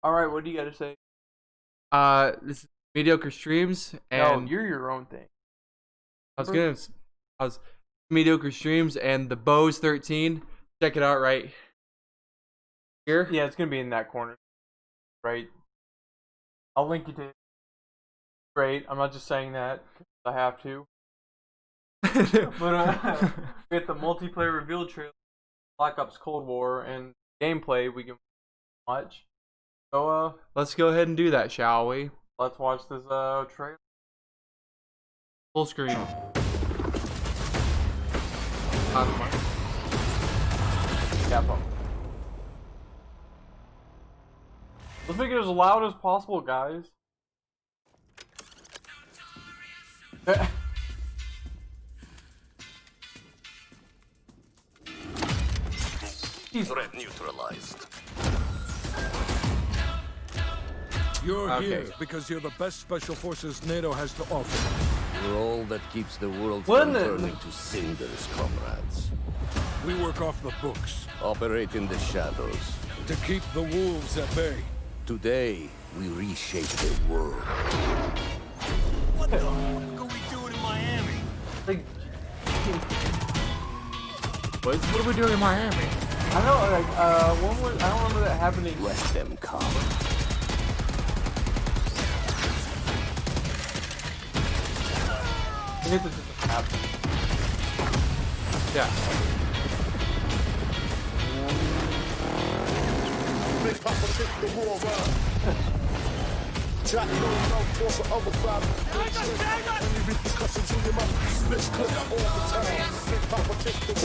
All right, what do you got to say? This is Mediocre Streams, No, and you're your own thing. I was Mediocre Streams and the Bose 13. Check it out right here. Yeah, it's gonna be in that corner, right? I'll link you to it. Great. I'm not just saying that 'cause I have to. But we got the multiplayer reveal trailer, Black Ops Cold War, and gameplay we can watch. So Let's go ahead and do that, shall we? let's watch this trailer. Full screen. Yeah, let's make it as loud as possible, guys. Threat neutralized. You're here because you're the best special forces NATO has to offer. You're all that keeps the world Well, from then- turning to cinders, comrades. We work off the books Operate in the shadows. to keep the wolves at bay. Today, we reshape the world. What the fuck are we doing in Miami? Like, What are we doing in Miami? I don't know, like, when was, I don't remember that happening. Let them come. I guess it's just a map. Yeah.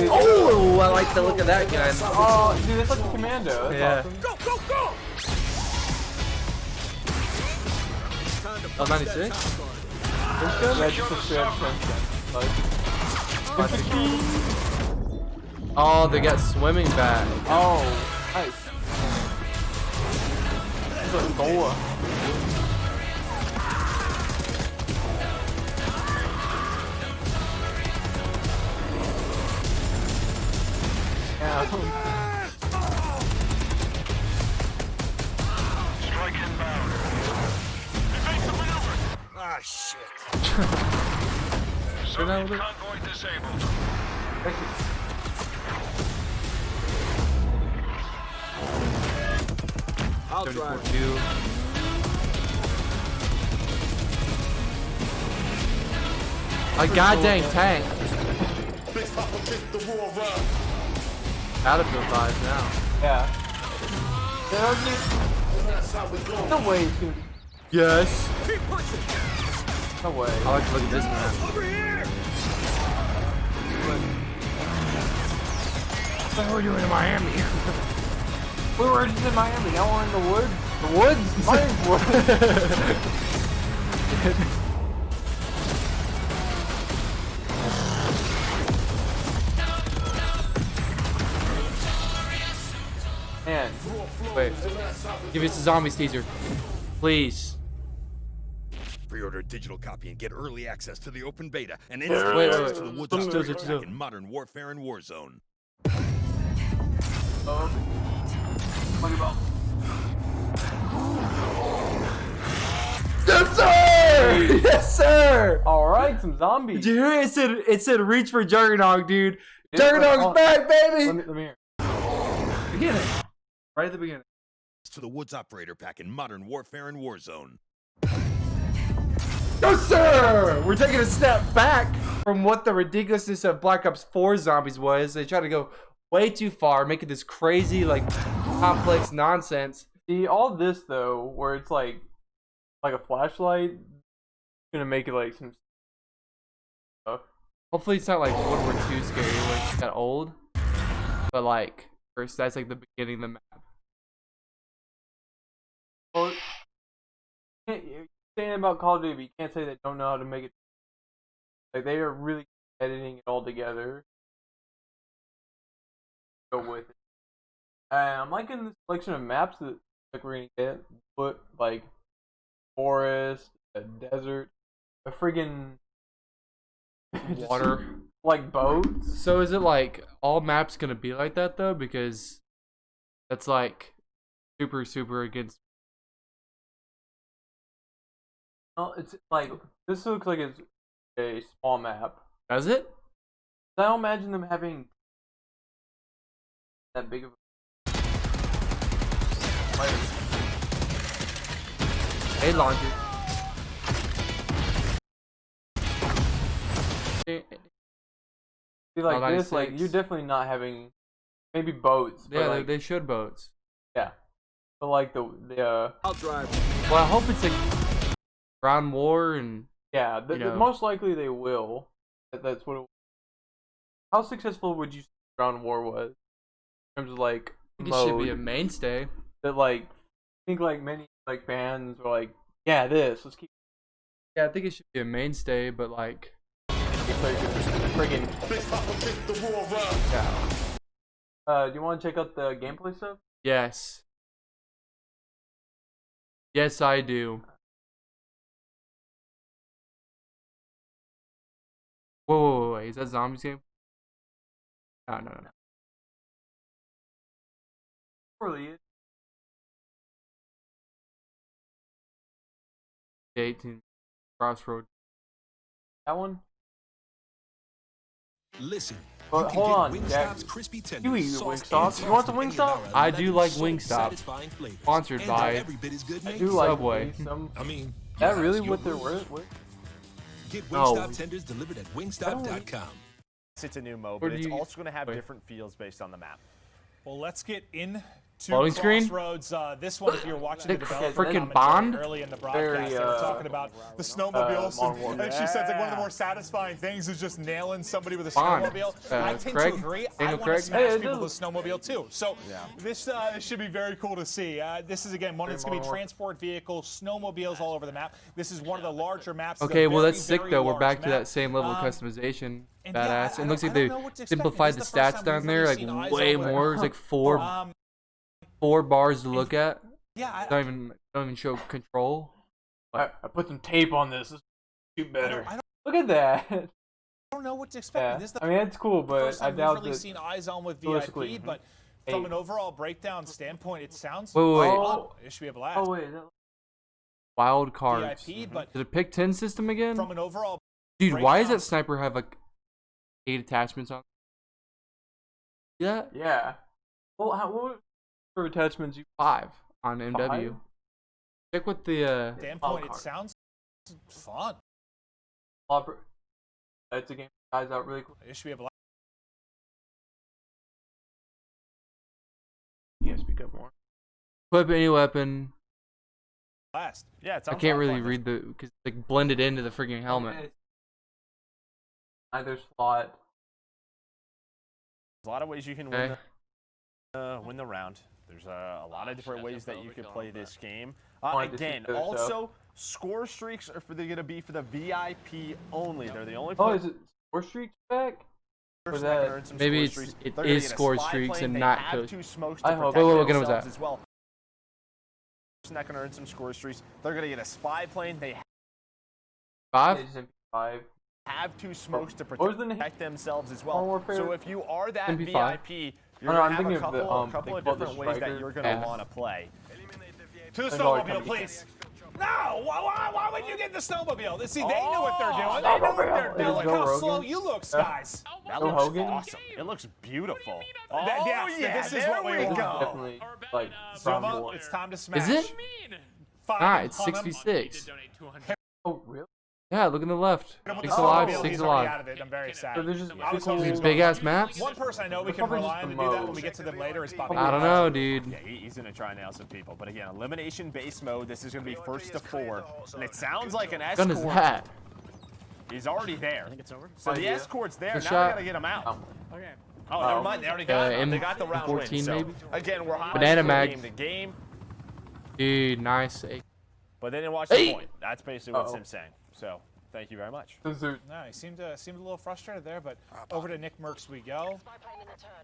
Oh, I like the look of that gun. Oh, dude, that's like a commando. That's Yeah. awesome. Go, go, go! Oh, 96? Yeah, just a straight up French gun. Like, it's a key. Oh, they got swimming back. Oh, nice. It's a Gola. Yeah. Strike inbound. Evasive maneuver. Ah, shit. Soviet convoy disabled. I'll 34-2. A goddamn tank. Battlefield 5 now. Yeah. No way it's gonna be. Yes. Keep pushing! No way. I like to look at this map. Over here! What are we doing in Miami? We were just in Miami. Now we're in the woods. The woods? Miami's woods. Man, Wait. Give us a zombies teaser. Please. Pre-order a digital copy and get early access to the open beta and Wait, instant wait, access wait. to the Woods Still, operator still. pack in Modern Warfare and Warzone. what about? Yes, sir! Yes, sir! All right, some zombies. Did you hear it? It said reach for Juggernog, dude. Yeah, Juggernaug's oh, back, baby! Let me hear. Beginning. Right at the beginning. To the Woods operator pack in Modern Warfare and Warzone. Yes, sir! We're taking a step back from what the ridiculousness of Black Ops 4 zombies was. They tried to go way too far, making this crazy, like, complex nonsense. See, all this though, where it's like a flashlight, gonna make it like some stuff. Hopefully it's not like World War II scary when it's got old. But like, first that's like the beginning of the map. Well, you're saying about Call of Duty, but you can't say they don't know how to make it. Like they are really editing it all together. Go with it. I'm liking the selection of maps that like we're gonna get. But like forest, a desert, a friggin' Water. like boats. So is it like all maps gonna be like that though? Because that's like super against No, it's like this looks like it's a small map. Does it? I don't imagine them having that big of a Hey, launcher. See, like Oh, this, like 96. you're definitely not having maybe boats. But Yeah, like, they should boats. yeah. But like the I'll drive. Well, I hope it's like ground war and yeah, you know. most likely they will. That's what. How successful would you say Ground War was in terms of like I think it should be a mode mainstay. that like I think like many like fans are like, yeah, let's keep Yeah, I think it should be a mainstay, but like, friggin' The war run. yeah. Do you want to check out the gameplay stuff? yes. Yes, I do. Whoa, wait, is that zombies game? No. Really? 18 Crossroads. That one? Listen, But you can hold get on, Wingstop's Jack. crispy tenders, You eat sauce, Wingstop? and You want the sauce with Wingstop? any of our I do like 11 Wingstop. satisfying flavors. Sponsored And by- every bit is good, I mate. do like Subway. these, some. I mean, That yeah, really it's what your they're words. worth? Get No. Wingstop tenders delivered at wingstop.com. It's a new mode, Where but do it's you- also going to have wait. different feels based on the map. Well, let's get into Loading screen? Crossroads. This one, if you're watching the Nick development frickin' commentary Bond? early in the Very, broadcast, they were talking about the snowmobiles. Modern Warfare. I think she said it's like one of the more satisfying things is just nailing somebody with a Bond. snowmobile. I tend Craig? to agree. I Daniel want Craig? to smash Hey, people dude. with a snowmobile too. So this should be very cool to see. This is again one that's going to be Modern Warfare. transport vehicles, snowmobiles all over the map. This is one of the larger maps. Okay, well very, that's sick very though. We're large back to map. that same level of customization. and yeah, Badass. I It looks don't- like I they don't know what to expect. simplified This the is the first stats time down we've there, really like seen eyes way on it. more. It's like four bars to look at. Yeah, Don't even show control. I put some tape on this. This shoot better. I Look at that. I don't know what to expect. Yeah. This is the I mean, it's cool, but first I time doubt we've really that. seen eyes on with realistically, VIP, but hey. from an overall breakdown standpoint, it sounds Wait. fun. It should be a blast. Oh wait, is that- Wild cards. VIP, but Did it pick 10 system again? from an overall Dude, why does that breakdown- sniper have like 8 attachments on? Yeah, yeah. Well, what sort of attachments you? 5 on MW. Five? Check with the standpoint, it card. sounds fun. It's a game that dies out really quick. It should be a blast. Yeah, speak up more. equip any weapon. Yeah, it I sounds can't a lot of really fun. read the because it's like blended into the freaking helmet. Either slot. There's a lot of ways you can Okay. win the round. There's a lot of different ways that you could play this game. Wanted to see Again, the other stuff. also, score streaks are going to be for the VIP only. They're the only Oh, is it Scorestreaks back? person that- that can earn some Maybe score it's- streaks. it They're gonna is get a score spy streaks plane. and They not have coach. two smokes I to hope- protect Wait, what kind was themselves that? as well. Person that can earn some score streaks. They're going to get a spy plane. They 5? It's MP5. have two smokes to What was the name? protect themselves as Modern well. Warfare? So if you are that MP5. VIP, Oh, you're no, going I'm to have thinking a of couple, the, couple they of call it the different ways that Striker. you're going to Yeah. want to play. To the There's always snowmobile, gonna be please. No! Why would you get the snowmobile? See, they knew what they're doing. They know what they're Is doing. it Look Joe how Rogan? slow you look, guys. That Joe looks Hogan? awesome. It looks beautiful. Yeah, this is what we there want. go. Definitely like Zuma, Ground War. it's time to smash. Is it? Five Nah, and it's hunt 'em. 66. Oh really? Yeah, look on the left. Hit him with 6 the alive, snowmobile, 6 he's already out alive. of it. I'm very sad. So there's just I was hoping he These was big gonna ass win. maps? One person I know we can Probably rely on just to the do that when modes. we get to them later is Bobby. I don't know, dude. Yeah, he's going to try and nail some people. But again, elimination-based mode, this is going to be first to 4. And it sounds like an What gun is escort. that? He's already there. I think it's over. So the Idea. escort's there. Good Now shot. we got to get him out. Okay. Oh, never mind. They already got him. They got the round win. M14 So, maybe? again, we're high Banana scoring mag. game to game. Dude, nice. But they didn't watch Hey! the point. That's basically what Uh-oh. Sim's saying. So, thank you very much. Dessert. No, he seemed a little frustrated there, but over to Nick Merckx we go.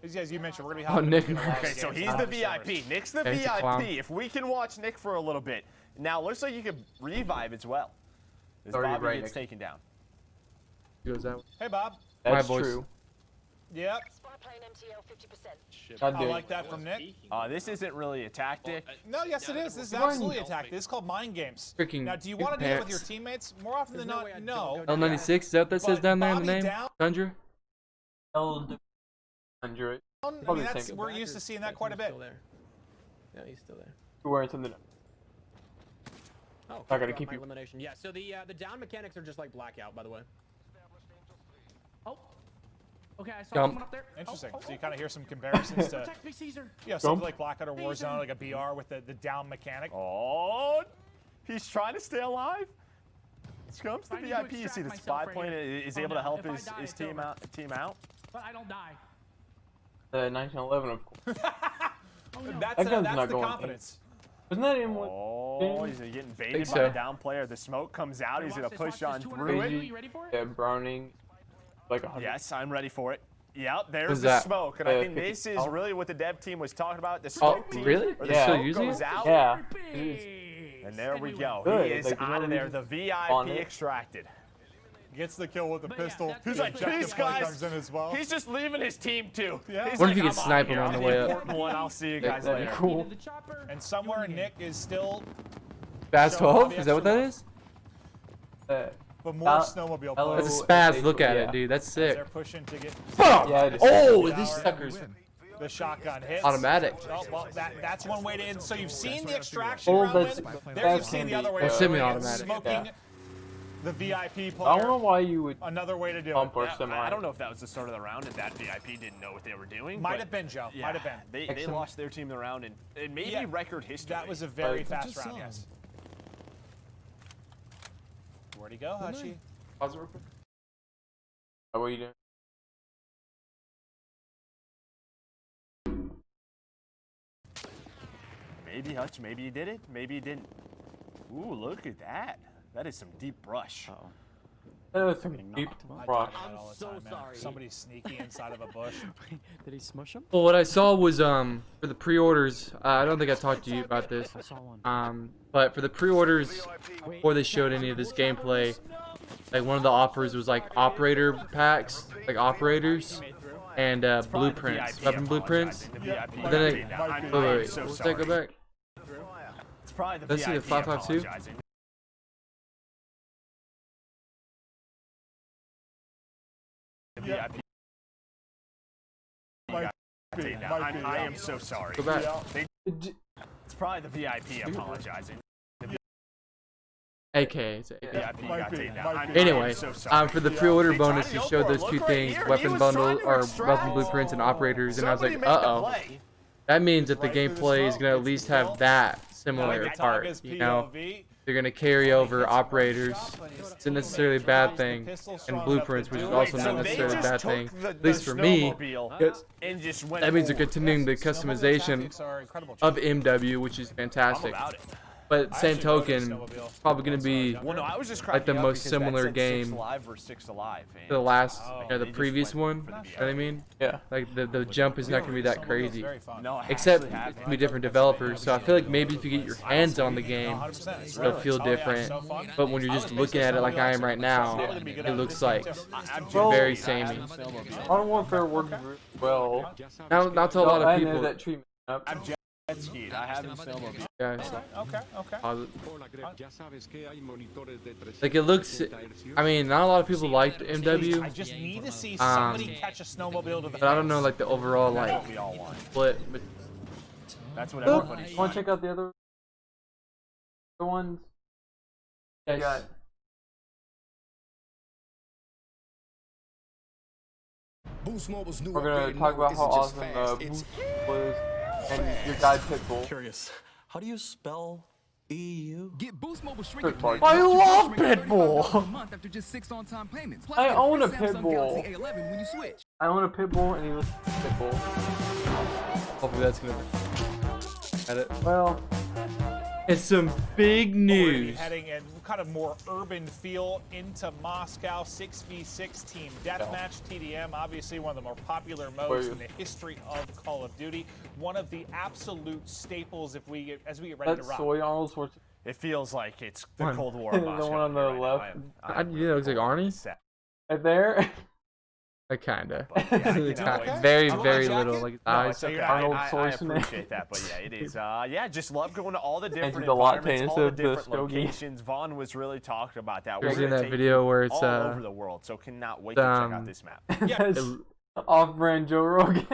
These guys you mentioned, we're going to be hopping Nick between a lot of Okay, so games he's on the other servers. VIP. Nick's the Yeah, he's a clown. VIP. If we can watch Nick for a little bit. Now, looks like you could revive as well. As Already Bobby right, gets Nick. taken down. Goes that way. Hey, Bob. That's boys. true. Yep. God I damn. like that from Nick. This isn't really a tactic. No, yes, it is. This is absolutely a tactic. This is called mind games. Freaking Now, do you want to do it with your pants. teammates? More often than not, no. L96, is that what that says But down there in the Bobby name? down- Tundra? L100. I mean, Probably the that's, same. we're used to seeing that quite a bit. Yeah, he's still there. You're wearing something. Oh, Not gonna keep my you. elimination. Yeah, so the down mechanics are just like blackout, by the way. Oh. Okay, I saw Jump. someone up there. Interesting. Oh, So you kind of hear some comparisons to, Protect me, Caesar. yeah, something like Blackout or Warzone, like a BR with the down mechanic. Oh, he's trying to stay alive. Comes the I need to VIP. You see the extract spy myself point right here. is Oh, able no. to help If I his, die, his it's team over. out. But I don't die. 1911, of course. Oh, no. That's, That gun's that's not the going confidence. Wasn't that in one? Oh, he's getting baited Think by so. the down player. The smoke comes out. He's gonna push on through Crazy. it. You ready for it? Yeah, Browning. Like 100. Yes, I'm ready for it. Yep, there's What's the that? smoke, and I think 50. this is Oh. really what the dev team was talking about. The Oh, smoke team, really? where the Yeah. Still smoke using goes it? out, Yeah. and there we go. Good. He is Like, out of there. The on VIP it. extracted. Gets the kill with the But yeah, pistol. that's The He's like, objective "Peace, play guys." comes in as well. He's just leaving his team too. Yeah. He's What if you like, could "I'm snipe out him here. on the I'm way up?" important one. I'll see you guys That'd be later. cool. The chopper. And somewhere Nick is still, Fast Show 12? the Is that what that extra is? but more snowmobile hello. players. That's a spaz. they- Look at yeah. it, dude. That's As sick. they're pushing to get Yeah, it is. Oh, Power. these suckers. the shotgun hits. Automatic. Oh, well, that's one way to end. So you've seen the extraction Oh, round that's- win. There that you've seen can the be- other way. Well, to do it. semi-automatic. Smoking Yeah. the VIP I don't know player. why you would Another way to do pump it. or semi. I don't know if that was the start of the round and that VIP didn't know what they were doing. Might but have been, Joe. yeah, Might have been. They Excellent. lost their team the round and maybe Yeah. record history. That was a very Like- fast Just round, some. yes. Where'd he go, Hachi? Pause it real quick. What are you doing? Maybe Hutch, maybe he did it, maybe he didn't. Ooh, look at that. That is some deep brush. That was some deep brush. I do that all the so time, man. sorry. Somebody's sneaky inside of a bush. Did he smush him? Well, what I saw was for the pre-orders. I don't think I talked to you about this. I saw one. But for the pre-orders, before they showed any of this gameplay, like one of the offers was like operator packs, like operators, and blueprints, weapon blueprints. The VIP But then it, I'm wait, so what's sorry. that? Go back. It's probably the Let's see the VIP 5.2. apologizing. The VIP. I am so sorry. Go back. It's probably the VIP apologizing. AK. It's AK. VIP got taken down. I Anyway, am so sorry. for the pre-order They tried bonus, to you go showed for it. those two Look right things: here. He weapon was bundle trying to or extract. weapon blueprints and operators. And I was Somebody like, make the uh-oh. play. That means that the Right through the gameplay is smoke, gonna at gets least the kill. have that Like similar the part. Taga's You know, POV. they're gonna carry over Gets some operators. shot, but he's It's still not necessarily a making bad sure the thing, pistol's and strong enough blueprints, to which do is it. also So not they necessarily a just bad took thing. the At least for me, snowmobile and just went that means they're forward. continuing the Snowmobile customization tactics are incredible. of MW, which is I'm fantastic. about it. But I same actually rode a token, snowmobile probably gonna once when I was be younger. Well, no, I was just like the cracking up most because that similar said game 6 Alive versus 6 Alive. and- the last, Oh, the they just previous went one. for the You know what I mean? Yeah. Like the jump is not gonna be that Snowmobile's crazy. very fun. No, I Except actually it's haven't. gonna be different developers, so I feel like maybe if you get your hands on the game, 100%. It's it'll really- feel oh, yeah, different. so fun. But when you're just looking at it like I am right now, it looks like I'm Well, very joking. samey. Modern Warfare works well. Not to a lot I of know people. that treatment up. I'm jet skied. I haven't snowmobiled. Guys, Okay, okay. like it looks. I mean, not a lot of people liked I MW, just need to see somebody catch a snowmobile to the but I don't know face. like the overall That's like what we all want. split. But That's what everybody's Want to check out the other ones? You got Boost Mobile's new We're gonna upgrade talk about mode how isn't just awesome fast, it's Boost was and your guy Pitbull. Curious. How do you spell EU? Get Boost Mobile Third Shrinker party. I love $35 Pitbull. a month after just 6 on-time payments. Plus, I get own a free Samsung Pitbull. Galaxy A11 when you switch. I own a Pitbull and he was Pitbull. hopefully that's gonna edit. Well, It's some big We're gonna be news. heading in kind of more urban feel into Moscow. 6v6 team deathmatch. TDM, obviously one of the more popular modes in the history of Call of Duty. One of the absolute staples as we get ready that to rock. soy Arnold Schwarzenegger. It feels like it's the One. Cold War. in The Moscow one on the right now. left. Yeah, it looks like Arnie. Sad. Right there. Kinda. Yeah, very, okay. very Jacket? little. Like No, eyes. it's okay. I appreciate that, but yeah, it is. Yeah, just love going to all the different the latte environments, all the instead of the different stogie. locations. Vaughn was really talking about that. You're We're seeing gonna that take video you where it's all over the world, so cannot wait to check out this map. Yes. Off-brand Joe Rogan.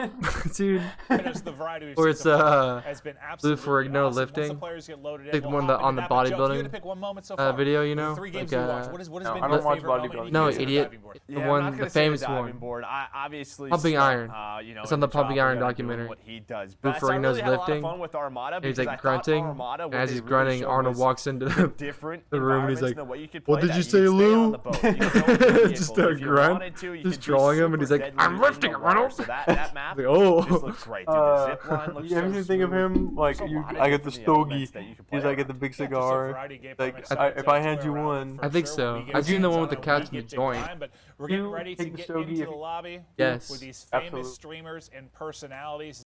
Dude. The variety we've Or seen it's so far has been blue for absolutely no awesome. Once the lifting. players get loaded in, Like the one on the bodybuilding video, you know? Three games Like, we watched. What has no, been I your don't watch favorite moment bodybuilding. in No, games on the idiot. diving board? The Yeah, I'm one, not the gonna say famous diving one. board. I obviously Pumping spent, iron. you know, It's in on the Pumping job Iron doing documentary. What he does Blue best. for I knows really had a lot of lifting. fun with Armada He's because like I thought grunting. Armada, And what as they he's really grunting, showed Arnold was walks into the different the room and he's environments like, and the way you could "What play did that. you could say, stay Lou?" on the boat. You could go in the Just vehicle. a If you grunt. wanted to, you Just could be drawing him, and he's super like, deadly "I'm in lifting the it, water. Arnold." So that map Like, oh. just looks great, dude. The zip line looks You ever so think of smooth. him like There's a lot of I get the different elements stogie. that you could play He's like on. at the big Yeah, just a cigar. variety of gameplay Like mix. if I hand you one, I think so. I've seen the one with the couch and the joint. But we're getting You ready to take the get stogie into if the you- lobby Yes. with these famous Absolutely. streamers and personalities.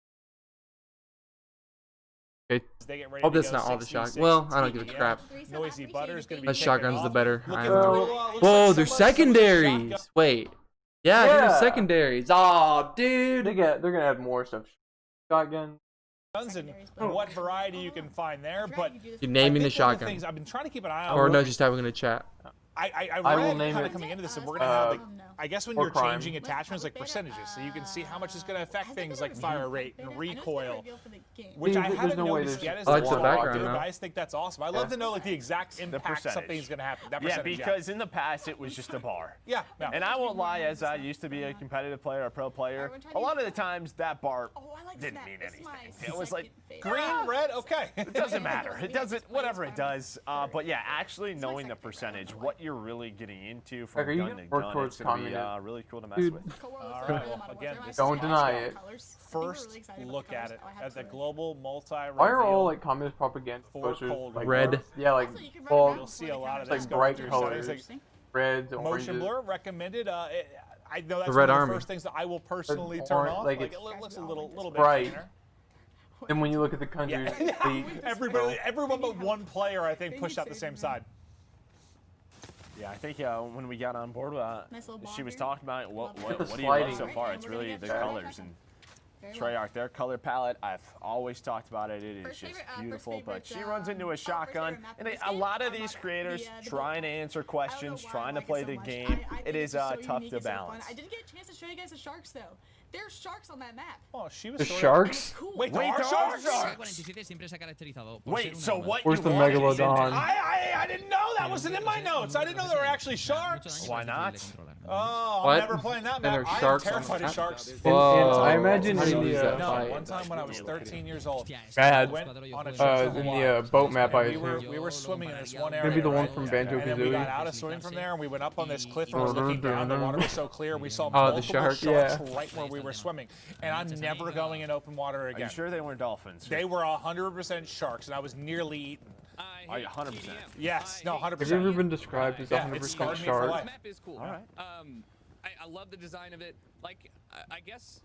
Okay. They get ready Hope to that's go not all the 6v6 shot. Well, I don't give a TDM. crap. Noisy Butter's gonna be That kicking shotgun's the off. better. Looking I for- know. looks Whoa, like there's somebody's secondaries. shotgun. Wait. Yeah, dude, Yeah. there's secondaries. Oh, dude. they're gonna add more stuff. Shotgun. And what variety you can find there, but You're naming the I think one of shotgun. things I've been trying to keep an eye on. Or no, just typing in the chat. I I will read name kind it, of coming into this, and we're gonna have, like, I guess when or you're crime. changing attachments, like percentages, so you can see how much it's gonna affect things like fire rate and recoil, which See, I there's haven't no way noticed there's- yet. As I like a the lot background of now. guys think that's awesome. I love to know like the exact impact percentage. something's gonna happen. That Yeah, percentage, because in the past it was just a bar. yeah. And I won't lie, as I used to be a competitive player, a pro player, a lot of the times that bar didn't mean anything. It was like, Green, red, okay. it doesn't matter. It doesn't, whatever it does. But yeah, actually knowing the percentage, what you're really getting into from Like, are you gun gonna to work gun, towards it's going to be communism? really cool to mess Dude. with. All right. Well, again, this Don't is deny Moscow. it. First look at it at the global multi. Why are all like communist propaganda For posters cold like red? Yeah, like You'll well, see a lot of like this bright going through colors, settings, like reds, motion oranges. blur recommended. I know that's The Red one of Army. the first things that I will personally Like turn orange- off. like Like it's it looks a little bit bright. cleaner. And when you look at the countries, Yeah. Everyone but one player, I think, pushed out the same side. Yeah, I think when we got on board, she was talking about what The do you love sliding. so far? It's really the colors and Treyarch, their color palette. I've always talked about it. It is just beautiful. But she runs into a shotgun, and a lot of these creators trying to answer questions, trying to play the game. It is tough to balance. I didn't get a chance to show you guys the sharks though. There's sharks on that map. Oh, she was The sort of- sharks? Cool. Wait, there are sharks? Wait, so what? Where's you the want is megalodon? I didn't know that wasn't in my notes. I didn't know there were actually sharks. Why not? Oh, What? I'm never playing that And map. there's I am sharks on terrified the of map? sharks. Whoa. I imagine How do you in lose the that No, fight? one time when I was 13 years old, Bad. I went on a trip to in Hawaii. the boat map I And assume. we were swimming in this one area. Maybe the one right? from Banjo And then we got Kazooie. out of swimming from there, and we went up on this cliff and was looking down. The water was so clear, we saw Oh, the multiple shark? sharks Yeah. right where we were swimming. And I'm never going in open water Are you again. sure they weren't dolphins? They were 100% sharks, and I was nearly eaten. Are you 100%? Yes, no, 100%. Have you ever been described as Yeah, it 100% scarred me for shark? life. map is cool. All right. I love the design of it. Like, I guess.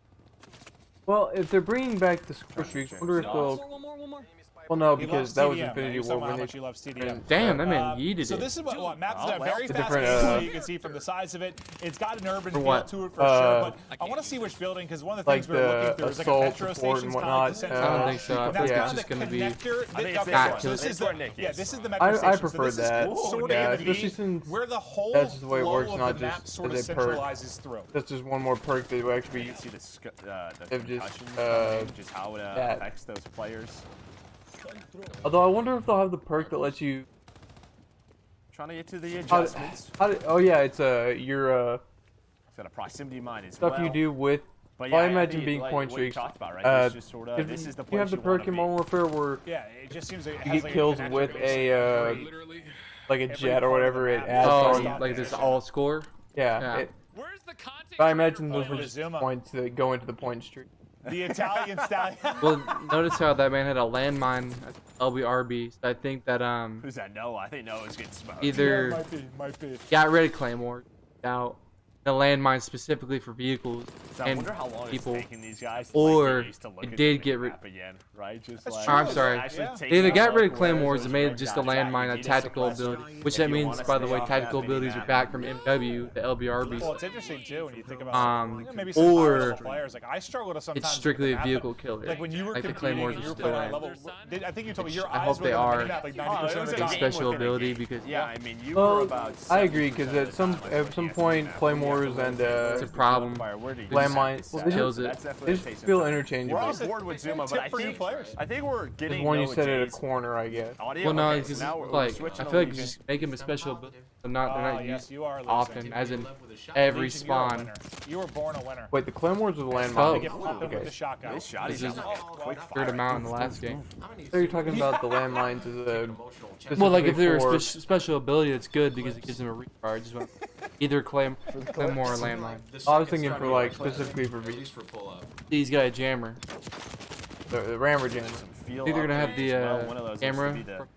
Well, if they're bringing back the Scorestreaks, I wonder if they'll. One more. Well, no, He because loves that was TDM, Infinity man. He's War talking about when how they. much he loves TDM. Damn, that man yeeted So it. this is what maps Oh, that well. very It's a fast different, game, you can see from the size of it. It's got an urban For feel what? to it for sure, but I want to see which building because one of the Like things we were looking the through is like a assault metro support station and kind whatnot, of central. I don't think so. I And think that's it's kind of just the gonna be connector. I think it's Okay, this so one. this is It's the where Nick yeah, is. this is the metro I station. prefer so this that. Is sort Yeah, of especially the since where the whole that's just the way it flow works, of not the map just sort of as a perk. centralizes through. That's just one more perk that would actually. You can see the They've just, concussions, just how it that. affects those players. Although I wonder if they'll have the perk that lets you. Trying to get to the How, adjustments. oh yeah, it's your It's got a proximity mine as stuff well. you do with. But Well, I yeah, imagine think being like point what you streaks. talked about, right? It's just sort of, if this is the you place have the you perk wanna in be. Modern Warfare where Yeah, it just seems like it you has get like kills a with basically. like a jet or whatever it adds Oh, on. like this all score? Yeah. Yeah. Where's the content? But I imagine those were the just Zuma. points that go into the point streak. The Italian stallion. Well, notice how that man had a landmine at LBRB. So I think that Who's that? Noah. I think Noah's getting smoked. either might be. got rid of Claymore, doubt, the landmine specifically for vehicles So I and wonder how long people, it's taking these guys to, or get used to look it at did the get rid. map again, right? Just That's like, true. I'm sorry. actually Yeah. taking They either a got rid look of where claymores those and made red just a dots at. landmine You a need tactical suppress it. ability, which If that you means, wanna by the stay way, off tactical that mini abilities are map. back from MW, the LBRBs. Well, it's interesting too when you think about maybe some or high-level players. Like I struggle to sometimes. it's strictly with a the map, vehicle killer. Like when you were Like the competing claymores and are you were still playing on in. level. I think you told me your I eyes hope were they on the are. minimap like 90% Oh, of it was the a Like time. game special within a ability game. because Yeah, I mean, you were Well, about. I agree 70% because of at some the time at some against point the claymores and it's a problem. landmines It kills it. they just feel interchangeable. We're on board with Zuma, but I think we're There's getting one you no said at a J's. corner, I guess. Audio? Well, no, Okay, because so now we're like switching I to feel like Legion. just make them a special ability. They're not Yes, used you are. often, Legion. as in every Legion, you're a spawn. winner. You were born a winner. Wait, the claymores or the Oh. landmines? They get flipped with the Okay. shotgun. This shot This is is quick cleared them out in the last game. So you're talking about the landmines as a Well, like if specifically they're a for- special ability, it's good because it gives them a recharge. Just either claymore or landmine. I was thinking for like specifically for V. He's got a jammer. The rammer jammer. Feel Either gonna up have the well, one of those looks to camera be the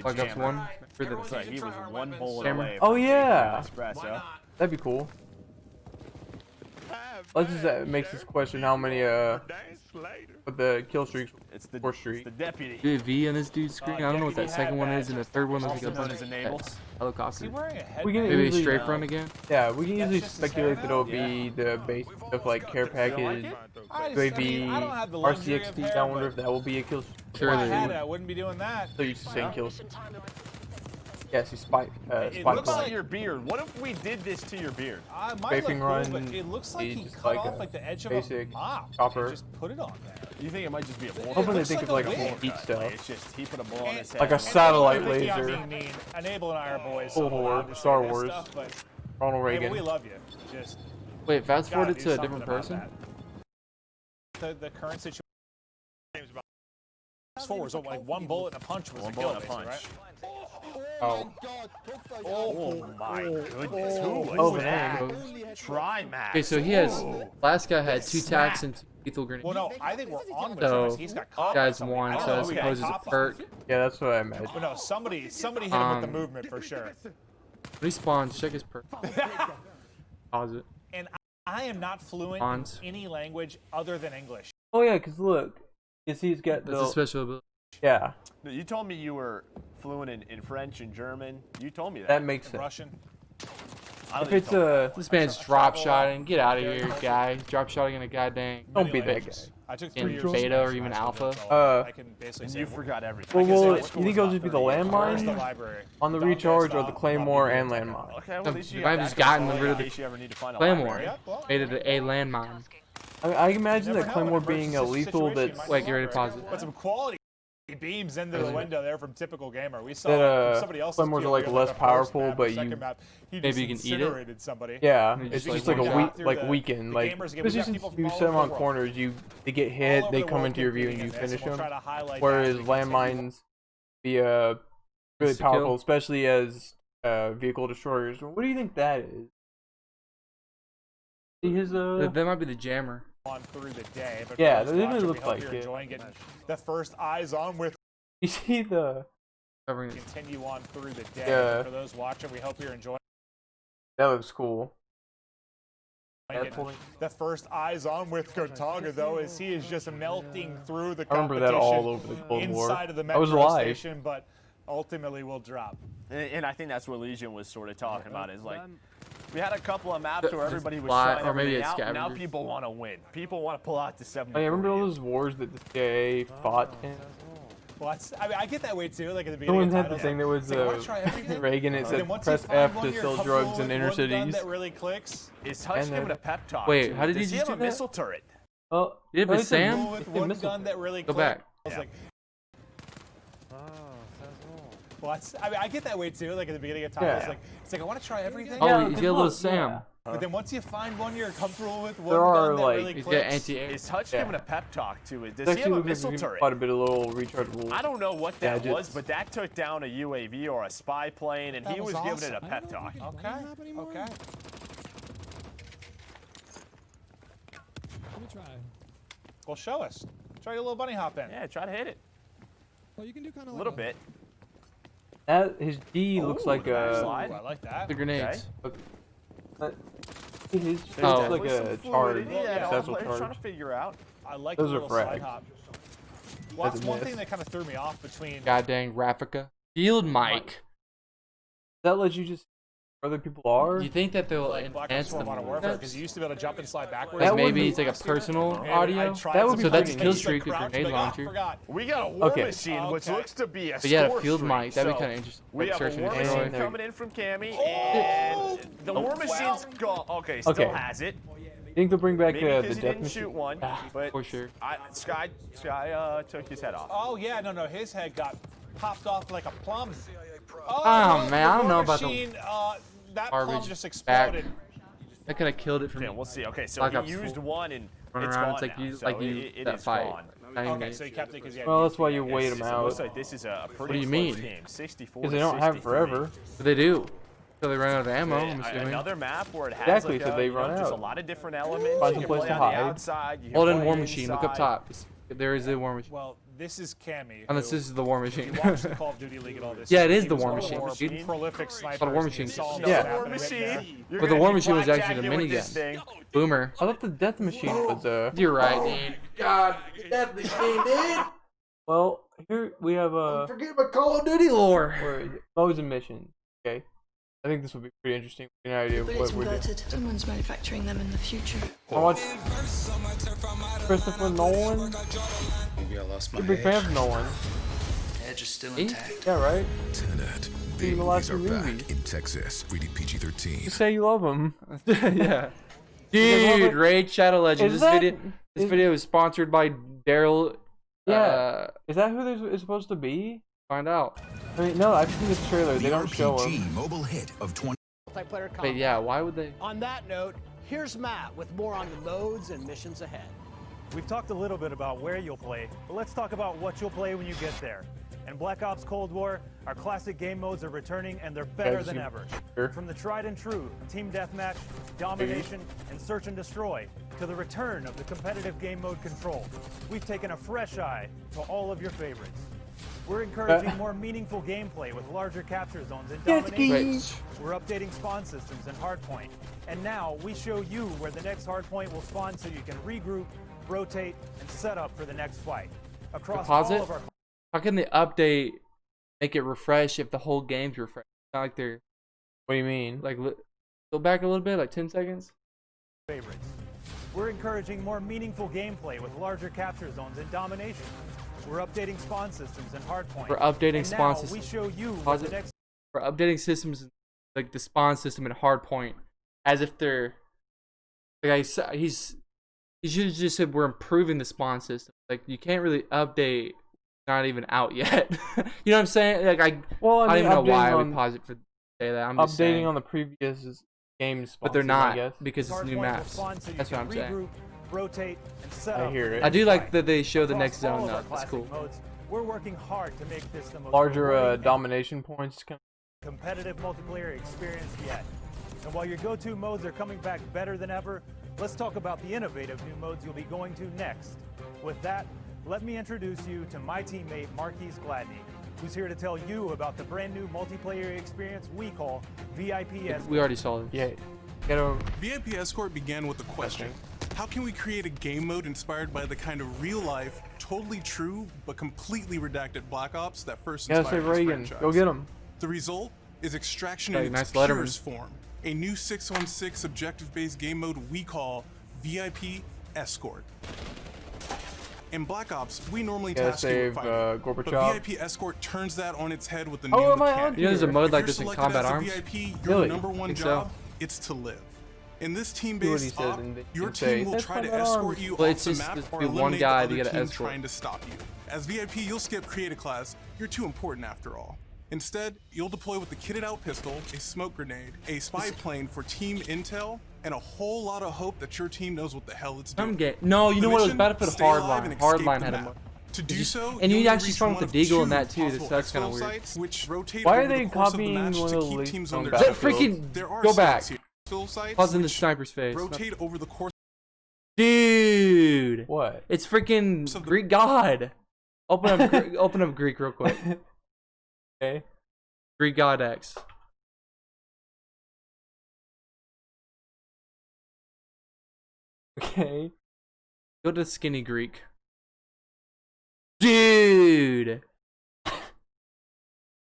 Black Ops jammer. 1 for the Looks like he was one bullet camera. away. Oh from taking yeah, that espresso. that'd be cool. Let's just makes us question how many with the kill streaks It's the, or it's streak. the deputy. Do a V on this dude's screen. I don't know what that second one is, and the third one looks like a Also known bunch as enable. of Is he helicopters. wearing a headband? We can Maybe a easily, strafe run again. yeah, we can easily just his speculate hair that it'll now? be the base stuff like care package, UAV, I don't have the luxury of RCXD. hair, I wonder but if that will be a kill. Sure if I they had would. it, I wouldn't be doing that. So you saying kills? Yes, you spike. It Spike looks line. like your beard. What if we did this to your beard? Might look Strafing cool, run, but it looks like is he just cut like off a like the edge of basic a mop chopper. and just put it on there. You think it might just be a bull? Hoping they looks think like of like a a wig. full heat stuff. It's just he put a bullet on his head. Like a and- satellite I think I'm laser. being mean. Enable and I are boys. Cold so War, allowed to say Star this Wars. Stuff, but Ronald Enable, Reagan. we love you. Just Wait, fast gotta forward do to a something different about person. that. The current situation. Forwards, like one bullet and a punch was One a kill, bullet and a basically, punch. right? Oh, Oh my goodness. Who was oh, that? man. Try Max. Okay, so he has. Last guy had 2 tacks and 2 lethal grenades. Well, no, I think we're on with So, Travis. He's got caught. guys by somebody. won, I don't so I know who suppose got it's a caught by. perk. Yeah, that's what I imagined. But no, somebody hit him with the movement for sure. Respawns, check his perk. Pause it. And I am not fluent Spawns. in any language other than English. Oh yeah, cause look, you see he's got That's a the special ability. yeah. No, you told me you were fluent in French and German. You told me that. That makes sense. Russian. I don't If think it's you told me. a This man's drop shotting. Get out of here, guy. Drop shotting in a goddamn don't Many be that languages. guy. I took in 3 years of beta or Spanish even in high school, alpha. so I can basically And say you word. forgot everything. Well, I can say well, my you school think was it'll just be the Where's the landmine library? on the Don't recharge get or the stopped. claymore Not and being landmine? Okay, well, at least you I've got just that gotten going rid of in the case you ever need to find a Claymore. library. Yep, well, Made it a landmine. I imagine Never that know, claymore in an being a emergency lethal situation, that's you might Wait, get ready to pause it. But some quality beams into the window there from typical gamer. We saw that from somebody else's claymores are POV like on less the first powerful, map, but the second you map, he maybe just you can eat it? incinerated somebody. yeah, You it's just, just like, like a one weak, shot like through weakened. the Like gamers again. this We is got people from you all set them over on the world. corners, they get All hit, over they the come world into your view and competing you in this, finish we'll them. try to highlight that Whereas as we continue. landmines be really Insta kill. powerful, especially as vehicle destroyers. What do you think that is? See his That might be the jammer. On through the day, but Yeah, for those that watching, didn't we look hope like you're it. enjoying getting the first eyes on with. You see the Covering it. Continue on through the day. Yeah. For those watching, we hope you're enjoying. that looks cool. Getting the first eyes on with Kotaga though, as he is just melting through the I remember competition that all over the Cold War. inside of the I was metro alive. station, but ultimately will drop. And I think that's what Legion was sort of talking about is like, we had a couple of maps where everybody was Fly- trying or maybe everything it's out. Now scavengers. people want to win. People want to pull out the 7. Oh, yeah, remember all those wars that the CIA fought in? Well, I mean, I get that way too. Like at the beginning. Someone of had the titles, thing that was it's like, I wanna try everything. Reagan. It And said then once press you find F one to you're sell comfortable drugs in with, inner one gun cities. that really clicks. Is Hutch And giving then- a pep talk? Wait, to how did Does you he just have do a that? missile turret? Oh, You have oh, a it's a Sam? missile- With it's a one missile. gun that really Go clicks. back. I was like, well, I mean, I get that way too. Like at the beginning of time, Yeah. it's like I want to try everything. Oh, Yeah, he's cause got a little look, Sam. yeah. But then once you find one you're comfortable with, one There are, gun that like- really He's got clicks. anti-air. Is Hutch Yeah. giving a pep talk to it? Does It's he have a actually missile looks like turret? quite a bit of little rechargeable. I don't know what that gadgets. was, but that took down a UAV or a spy plane, and That he was was giving it a awesome. pep talk. Okay. Okay. Let me try. Well, show us. Try your little bunny hop in. Yeah, try to hit it. Well, you can do kind of A little bit. That his D looks like nice a slide. Ooh, I like that. The grenades. Okay. It's Oh. like a charge. Yeah, Successful players trying charge. to figure out. I like Those the are little side frags. hop. Well, That's that's a one miss. thing that kind of threw me off between. God dang, Raffica. Field mic. That lets you just where other people are. Do you think that they'll Like Black enhance Ops 4 the Modern Warfare, because you used to be able to jump and slide backwards. Like That would maybe be- it's like a personal And audio. I tried That would some be So that's pretty kill neat. streak with crouch, grenade like, launcher. forgot. We got a war Okay. machine, which Okay. looks to be a But yeah, a score field streak. mic. That'd be So, kind of interesting. We Like have a searching war and machine destroy. coming in from Cammy, and the war machine's gone. Okay, still Okay. has it. You think they'll bring back Maybe the because he death didn't machine? shoot one, but For sure. Sky took his head off. Oh yeah, no, his head got popped off like a plum. Oh, man, I don't know about the machine, that garbage plum just back. exploded. That could have killed it for me. Yeah, we'll see. Okay, so Black he Ops used 4. one and Run it's around, gone it's like now. you, So like you, it that is fight. gone. Not even Okay, me. so he kept it because he had. Well, that's why you Yeah, wait Yes, them so it looks out. like this is a pretty What do you close mean? game. 64 Because to they don't have 63. forever. But they do. So they run out of ammo, I'm Yeah, assuming. another map where it has Exactly, like so a, they you know, run just a out. lot of different elements. Find You some can place play to on the hide. outside. You can Hold in play war machine. Look up inside. top. There is a war machine. Well, this is Cammy. Unless who- this is the war if machine. you watch the Call of Duty League and all this. Yeah, it is he the was war one of machine, more dude. prolific It's snipers. called a war and machine. you saw him Yeah. snap War and whip there. machine. You're But the gonna war be machine was actually the blackjacking with this minigun. thing. Boomer. I thought the death machine was You're right, dude. God, that machine, dude. Well, here we have Forget about Call of Duty lore. where is it? Modes and missions. Okay, I think this would be pretty interesting. An idea of But what it's we're doing. inverted. Someone's manufacturing them in the future. How much? Christopher Nolan. Maybe I lost my You're a big fan of Nolan. edge is still intact. Yeah, right. Tenet. Seen the last few movies. In Texas, rated PG-13. Just say you love him. Yeah. Dude, Raid Shadow Legends. Is This video is sponsored by Daryl. Yeah. Is that who they're supposed to be? Find out. I mean, no, I've seen this trailer. They The don't show RPG him. mobile hit of 20. Multiplayer But combat. yeah, why would they? On that note, here's Matt with more on the modes and missions ahead. We've talked a little bit about where you'll play, but let's talk about what you'll play when you get there. In Black Ops Cold War, our classic game modes are returning and they're better than ever. From the tried and true Team Deathmatch, Domination, and Search and Destroy, to the return of the competitive game mode Control, we've taken a fresh eye to all of your favorites. We're encouraging more meaningful gameplay with larger capture zones and domination. We're updating spawn systems in Hardpoint. And now we show you where the next Hardpoint will spawn so you can regroup, rotate, and set up for the next fight. Across Deposit? all of our How can the update make it refresh if the whole game's refreshed? It's not like they're. What do you mean? Like, go back a little bit, like 10 seconds? favorites. We're encouraging more meaningful gameplay with larger capture zones and domination. We're updating spawn systems and Hardpoint. We're updating and spawn now systems. we show you where Pause the it. next We're updating systems like the spawn system and Hardpoint as if they're. Like he should have just said we're improving the spawn system. Like you can't really update. Not even out yet. You know what I'm saying? Like I don't even know why I would pause it for say that. I'm just updating saying. on the previous games, But they're I not guess. because it's new Hardpoint will maps. spawn so you That's what can I'm saying. regroup, rotate, and set I up hear for the it. I do next like fight. that they show the Across next zone all of though. our That's classic cool. modes, we're working hard to make this the most Larger rewarding and domination points. competitive multiplayer experience yet. And while your go-to modes are coming back better than ever, let's talk about the innovative new modes you'll be going to next. With that, let me introduce you to my teammate Marquise Gladney, who's here to tell you about the brand new multiplayer experience we call VIP Escort. We already saw this. Yeah. VIP Escort began with the question, how can we create a game mode inspired by the kind of real-life, totally true, but completely redacted Black Ops that first Gotta inspired save this Reagan. franchise? Go get him. The result is Extraction Hey, in nice its Letterman. purest form, a new 6-on-6 objective-based game mode we call VIP Escort. In Black Ops, we normally Gotta task you with save, fighting, but Gorbachev. VIP Escort turns that on its head with the Oh, new am I on mechanic. You know there's a mode If like you're this in selected Combat as a Arms? VIP, your Really? number one Think so? job is to live. In this See what he team-based says op, and they your can say, team will "That's try to Combat escort Arms." you Well, off it's the just map this or dude, one eliminate guy the to other get an team escort. trying to stop you. As VIP, you'll skip create a class. You're too important after all. Instead, you'll deploy with a kitted out pistol, a smoke grenade, a spy plane for team intel, and a whole lot of hope that your team knows what the hell it's doing. No, you The know what? It was mission? Battlefield Stay alive Hardline. and escape Hardline the had a map. mode. To do so, and you you'll actually reach spawn one with the of Deagle in two that too. possible That's kind exfil of weird. sites, which rotate Why are over the they course of the copying match one to of the keep leaks teams on on their That toes. freaking There are go sites back. here, exfil sites Pause in the which sniper's face. rotate over the course. Dude, What? it's freaking Greek God. Open up, open up Greek real quick. Okay. Greek God X. Okay. Go to Skinny Greek. Dude!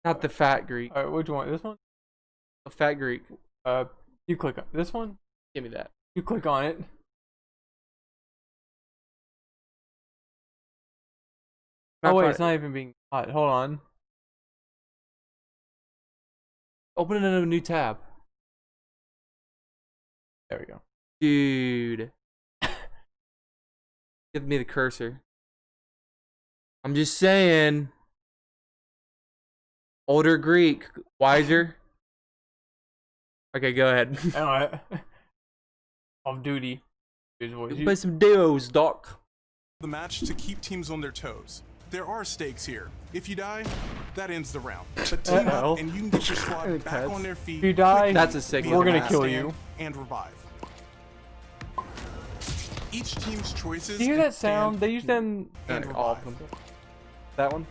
Not the Fat Greek. Alright, which one? This one? The Fat Greek. You click on this one? Give me that. You click on it. Oh wait, it's not even being hot. Hold on. Open it in a new tab. There we go. Dude. Give me the cursor. I'm just saying. Older Greek. Wiser. Okay, go ahead. Alright. Off duty. Play some duos, Doc. The match to keep teams on their toes. There are stakes here. If you die, that ends the round. But team up and you can get your squad back on their feet. If you die, that's a signal. We're gonna kill you. And revive. Each team's choices. Do you hear that sound? They use that in all of them. That one?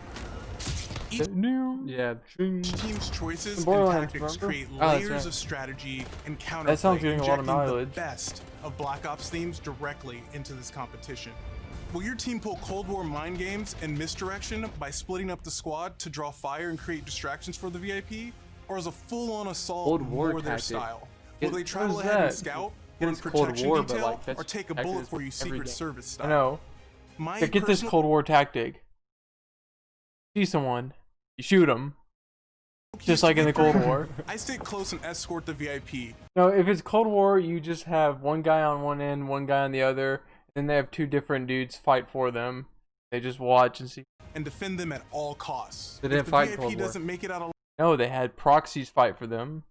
Yeah. Each team's choices and tactics create layers of strategy and counterplay, that sounds getting a lot of injecting mileage. The best of Black Ops themes directly into this competition. Will your team pull Cold War mind games and misdirection by splitting up the squad to draw fire and create distractions for the VIP? Or is a full-on assault more their style? Will they travel ahead and scout, run protection detail, or take a bullet for you Secret Service style? I know. Get this Cold War tactic. See someone, you shoot them. Just like in the Cold War. I stay close and escort the VIP. No, if it's Cold War, you just have one guy on one end, one guy on the other. Then they have two different dudes fight for them. They just watch and see. And defend them at all costs. They didn't fight Cold War. Doesn't make it out alive. No, they had proxies fight for them.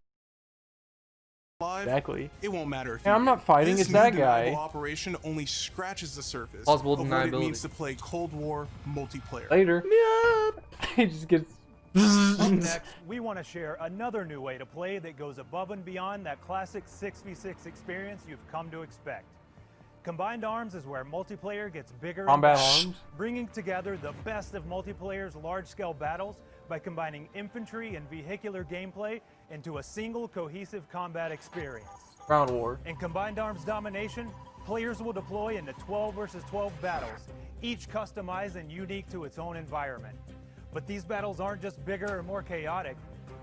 Exactly. It won't matter if I'm not fighting. It's that guy. Operation only scratches the surface Plausible of what it deniability. means to play Cold War multiplayer. Later. He just gets. Up next, we want to share another new way to play that goes above and beyond that classic 6v6 experience you've come to expect. Combined Arms is where multiplayer gets bigger Combat and Arms, bringing together the best of multiplayer's large-scale battles by combining infantry and vehicular gameplay into a single cohesive combat experience. Ground War. In Combined Arms Domination, players will deploy into 12 versus 12 battles, each customized and unique to its own environment. But these battles aren't just bigger or more chaotic.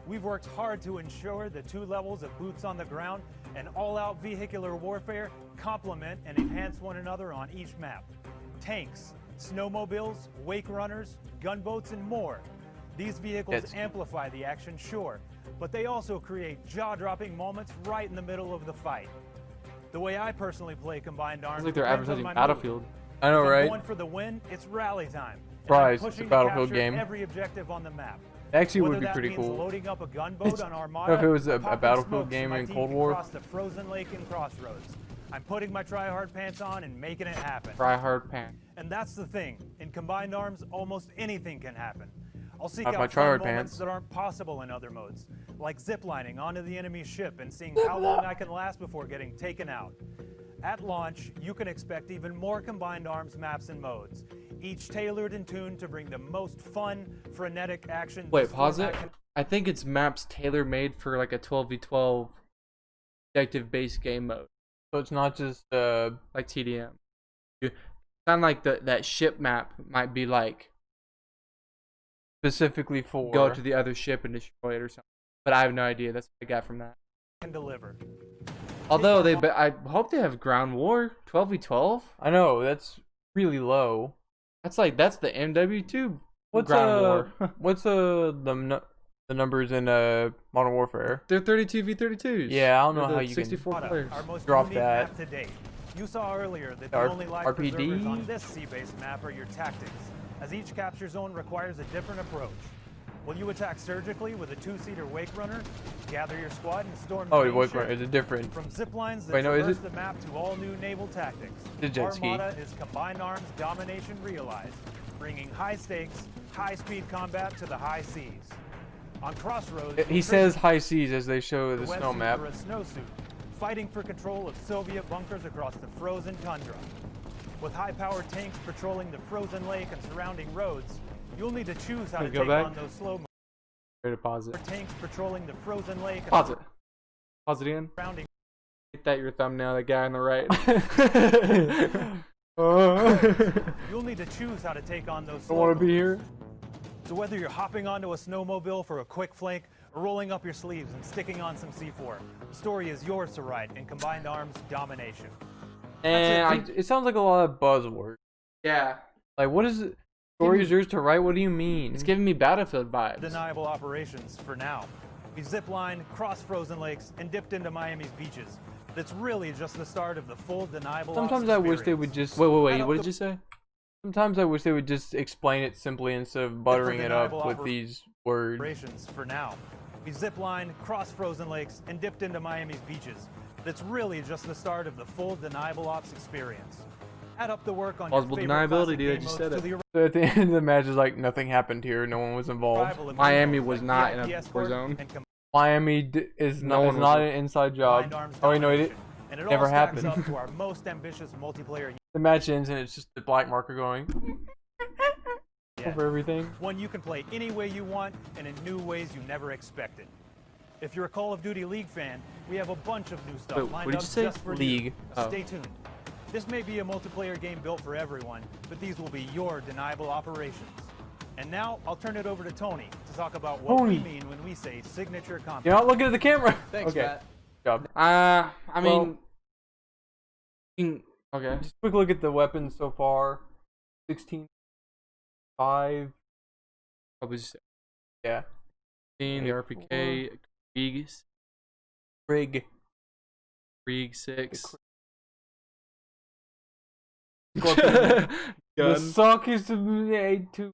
We've worked hard to ensure the two levels of boots on the ground and all-out vehicular warfare complement and enhance one another on each map. Tanks, snowmobiles, wake runners, gunboats, and more. These vehicles amplify the action, sure, but they also create jaw-dropping moments right in the middle of the fight. The way I personally play Combined Arms, it's like they're advertising Battlefield. I know, right? Going for the win, it's rally time. Surprise, it's a Battlefield game. Every objective on the map. Actually, would be pretty cool. Loading up a gunboat on Armada, if it was a Battlefield game in Cold War. Across the frozen lake in Crossroads. I'm putting my try-hard pants on and making it happen. Try-hard pants. And that's the thing. In Combined Arms, almost anything can happen. I'll seek my out try-hard moments pants that aren't possible in other modes, like ziplining onto the enemy's ship and seeing how long I can last before getting taken out. At launch, you can expect even more Combined Arms maps and modes, each tailored and tuned to bring the most fun, frenetic action. Wait, pause it. I think it's maps tailor-made for like a 12v12 objective-based game mode. So it's not just like TDM. Sound like that ship map might be like specifically for go to the other ship and destroy it or something. But I have no idea. That's what I got from that. Can deliver. Although I hope they have ground war 12v12. I know that's really low. That's the MW2 what's ground war. What's the numbers in Modern Warfare? They're 32v32s. Yeah, I don't know how you 64 can players. Our most drop unique that. Map to date. You saw earlier that the only life RPD preservers on this sea-based map are your tactics, as each capture zone requires a different approach. Will you attack surgically with a two-seater wake runner, gather your squad, and storm the main wake ship? runner is it different? From zip lines that Wait, no, is traverse it? the map to all new naval tactics, The jet ski. Armada is Combined Arms Domination realized, bringing high stakes, high-speed combat to the high seas. On Crossroads, He says high seas as they show the snow map. a snowsuit, fighting for control of Soviet bunkers across the frozen tundra. With high-powered tanks patrolling the frozen lake and surrounding roads, you'll need to choose how to take on those slow moves. Ready to pause it. Tanks patrolling the frozen lake. Pause it. Pause it again. Surrounding Make that your thumbnail, the guy on the right. You'll need to choose how to take on those. Don't want to be here. So whether you're hopping onto a snowmobile for a quick flank or rolling up your sleeves and sticking on some C4, the story is yours to write in Combined Arms Domination. And It sounds like a lot of buzzwords. yeah, Like, what is it? Story is yours to write? What do you mean? it's giving me Battlefield vibes. Deniable operations for now. We ziplined, crossed frozen lakes, and dipped into Miami's beaches. But it's really just the start of the full deniable. Sometimes I wish they would just. Wait. What did you say? Sometimes I wish they would just explain it simply instead of buttering it up with these words. Operations for now. We ziplined, crossed frozen lakes, and dipped into Miami's beaches. But it's really just the start of the full deniable ops experience. Add up the work on Plausible your favorite deniability, classic dude. I game just modes said to it. the So at the end of the match, it's like nothing happened here. No one was involved. arrival of Miami game modes was like not in a VIP war escort zone. and Miami is not an inside job. Combined Arms Oh, wait, no, it Domination. And it never all stacks happened. up to our most ambitious multiplayer The match ends and it's just the black marker going yet. over everything. One you can play any way you want and in new ways you never expected. If you're a Call of Duty League fan, we have a bunch of new stuff Wait, lined what did up you say? just for League. you. Oh. Stay tuned. This may be a multiplayer game built for everyone, but these will be your deniable operations. And now I'll turn it over to Tony to talk about what we Tony. mean when we say signature combat. You're not looking at the camera. Thanks, okay. Matt. Good job. I Well- mean, okay. Just quick look at the weapons so far. 16, 5. Probably just Yeah. the RPK, Rig. Krieg 6. The Gun. sock is to 2.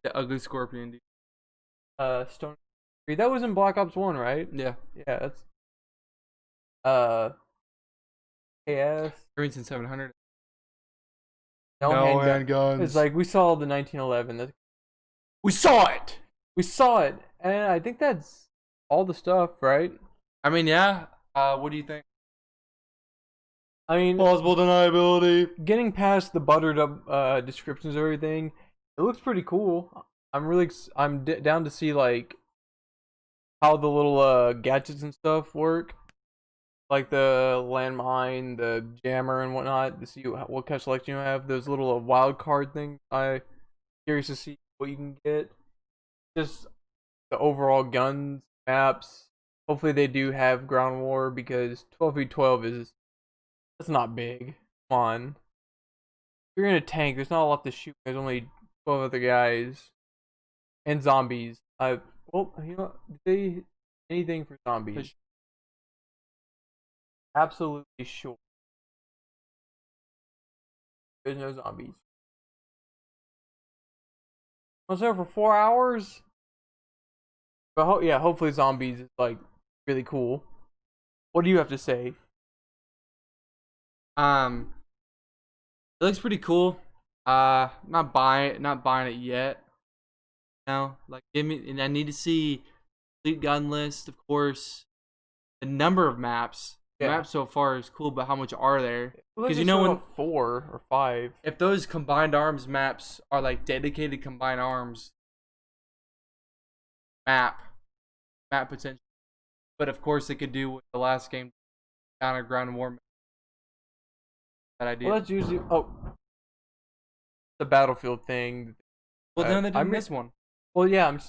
The ugly scorpion, dude. Stone. That was in Black Ops 1, right? Yeah. Yeah, that's. KS. Remington 700. No handguns. It's like we saw the 1911. We saw it! We saw it, and I think that's all the stuff, right? I mean, yeah. What do you think? I mean, Plausible deniability. getting past the buttered up descriptions of everything, it looks pretty cool. I'm down to see like how the little gadgets and stuff work, like the landmine, the jammer, and whatnot. To see what kind of selection you have. Those little wild card things. I'm curious to see what you can get. Just the overall guns, maps. Hopefully they do have ground war because 12v12 that's not big. Come on. If you're in a tank, there's not a lot to shoot. There's only 12 other guys. And zombies. Well, you know, did they anything for zombies? Absolutely sure. There's no zombies. I was there for 4 hours. But yeah, hopefully zombies is like really cool. What do you have to say? It looks pretty cool. Not buying it yet. No, like give me, and I need to see complete gun list, of course. The number of maps. The Yeah. maps so far is cool, but how much are there? Because you know when 4 or 5. if those combined arms maps are like dedicated combined arms map potential, but of course they could do with the last game counter ground war. That idea. Well, that's usually the Battlefield thing. Well, then they I didn't miss one. Well, yeah, I'm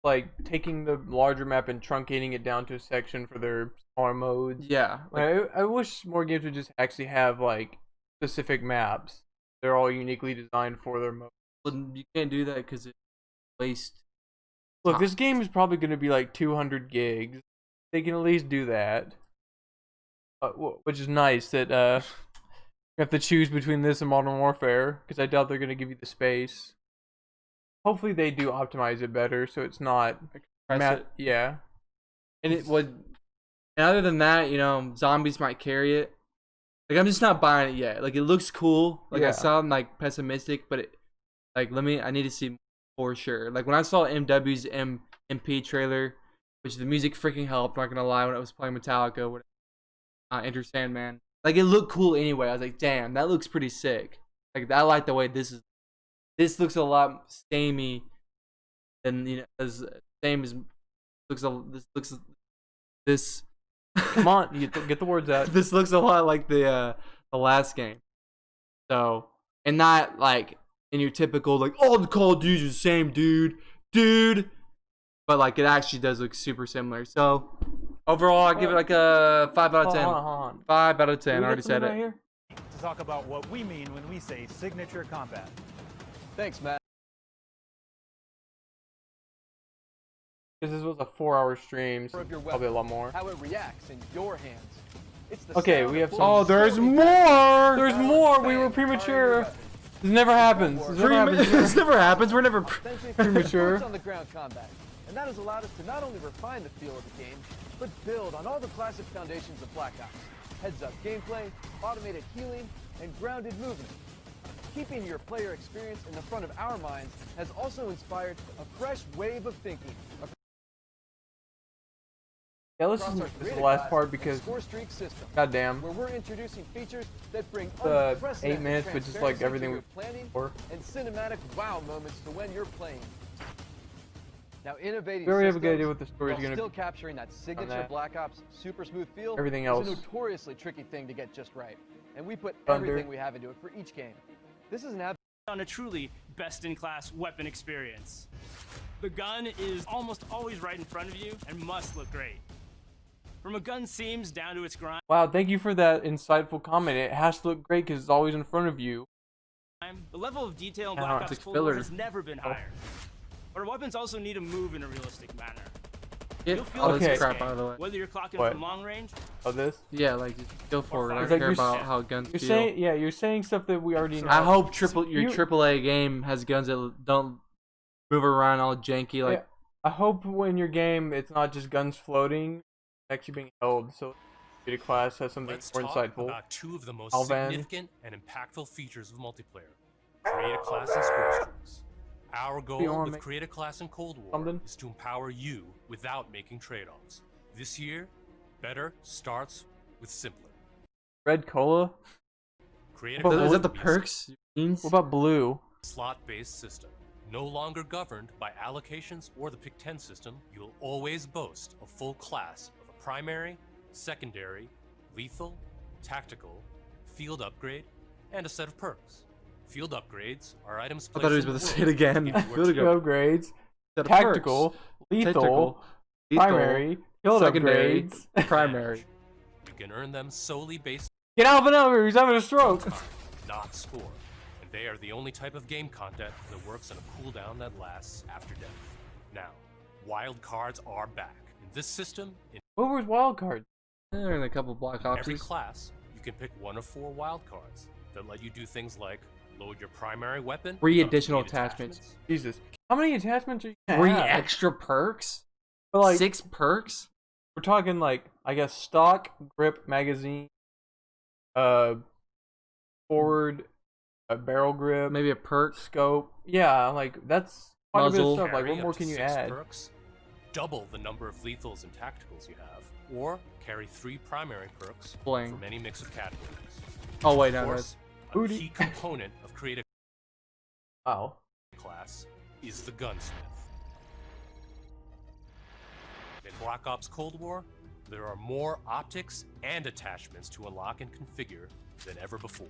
like taking the larger map and truncating it down to a section for their smaller modes. Yeah, I wish more games would just actually have like specific maps. They're all uniquely designed for their mode. But you can't do that because it wastes. Look, this game is probably going to be like 200 gigs. They can at least do that, which is nice. That you have to choose between this and Modern Warfare because I doubt they're going to give you the space. Hopefully, they do optimize it better so it's not. Yeah, and it would. And other than that, you know, zombies might carry it. Like I'm just not buying it yet. Like it looks cool. Like Yeah. I sound like pessimistic, but I need to see for sure. Like when I saw MW's MP trailer, which the music freaking helped. I'm not gonna lie, when I was playing Metallica with Enter Sandman, like it looked cool anyway. I was like, damn, that looks pretty sick. Like I like the way this is. This looks a lot samey than as same as this looks. This Come on, you get the words out. This looks a lot like the last game. So, and not like in your typical like all the Call of Duty is the same, dude. But like it actually does look super similar. So overall, I give it like a 5 out of 10. Hold on. 5 out of 10. I already said it. Right here to talk about what we mean when we say signature combat. Thanks, Matt. Because this was a 4-hour stream, so probably a lot more. How it reacts in your hands. It's the Okay, we have some. Oh, there's more. There's more. We were premature. This never happens. This never happens. We're never premature. on the ground combat, and that has allowed us to not only refine the feel of the game, but build on all the classic foundations of Black Ops: heads-up gameplay, automated healing, and grounded movement. Keeping your player experience in the front of our minds has also inspired a fresh wave of thinking. Yeah, let's just this the last part because Scorestreaks system, goddamn, where we're introducing features that bring 8 minutes, but just like everything we planning and cinematic wow moments to when you're playing. Now, innovating we already have a systems good idea what the story's gonna still capturing that signature Black Ops super smooth feel. Everything else is a notoriously tricky thing to get just right, and we put Thunder. everything we have into it for each game. This is an on a truly best-in-class weapon experience. The gun is almost always right in front of you and must look great. From a gun seams down to its grind. Wow, thank you for that insightful comment. It has to look great because it's always in front of you. The level of detail in Black Ops Cold War has never been higher. But our weapons also need to move in a realistic manner. You'll feel this crap out of the way. Whether you're clocking from long range. Oh, this? Yeah, like just go forward. I don't like care about how guns you're feel. saying, yeah, you're saying stuff that we already know. I hope your AAA game has guns that don't move around all janky. Like, I hope when your game it's not just guns floating, actually being held. So, the class has something more insightful. About two of the most significant and impactful features of multiplayer: create a class and Scorestreaks. Our goal with Create a Class in Cold War is to empower you without making trade-offs. This year, better starts with simpler. Red cola? Create a is that the perks? What about blue? Slot-based system. No longer governed by allocations or the Pick 10 system, you'll always boast a full class of a primary, secondary, lethal, tactical, field upgrade, and a set of perks. Field upgrades are items placed I thought he was about to say it again. Field upgrades, tactical, lethal, primary, field upgrades, primary. You can earn them solely based. Get out of an he's having a stroke. Not score. And they are the only type of game content that works on a cooldown that lasts after death. Now, wild cards are back. In this system, what was wild cards? They're in a couple Black Ops. Every class, you can pick one of 4 wild cards that let you do things like load your primary weapon. 3 additional attachments. Jesus. How many attachments are you gonna 3 have? extra perks? But like 6 perks? We're talking like, I guess, stock, grip, magazine, forward, a barrel grip. Maybe a perk. Scope. Yeah, like, that's quite a bit of stuff. Like, what more can you add? Perks, double the number of lethals and tacticals you have, or carry 3 primary perks from any mix of categories. Oh, wait, no, of course, a key component of Create a Class is the gunsmith. In Black Ops Cold War, there are more optics and attachments to unlock and configure than ever before.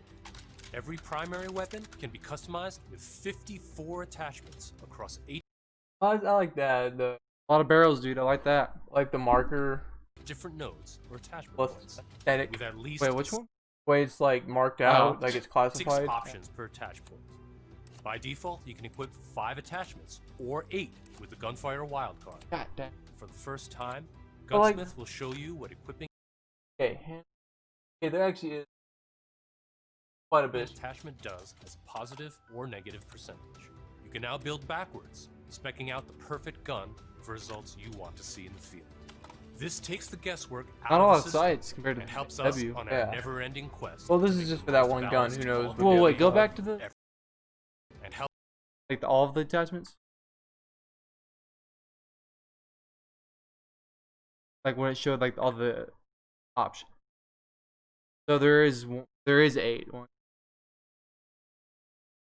Every primary weapon can be customized with 54 attachments across 8. I like that. A lot of barrels, dude. I like that. Like the marker. Different nodes or attachment points. Aesthetic. With at least Wait, which one? Way it's like marked out, like it's classified. 6 options per attach point. By default, you can equip 5 attachments or 8 with the Gunfire wildcard. God damn. For the first time, But, like- Gunsmith will show you what equipping Okay, there actually is quite a an bit. attachment does as a positive or negative percentage. You can now build backwards, speccing out the perfect gun for results you want to see in the field. This takes the guesswork out Not a of lot the of system sights compared to and helps us W. on Yeah. our never-ending quest. Well, this is just for that one gun. Who knows? Whoa, wait, go back to the and help like all of the attachments. Like when it showed like all the options. So there is 8.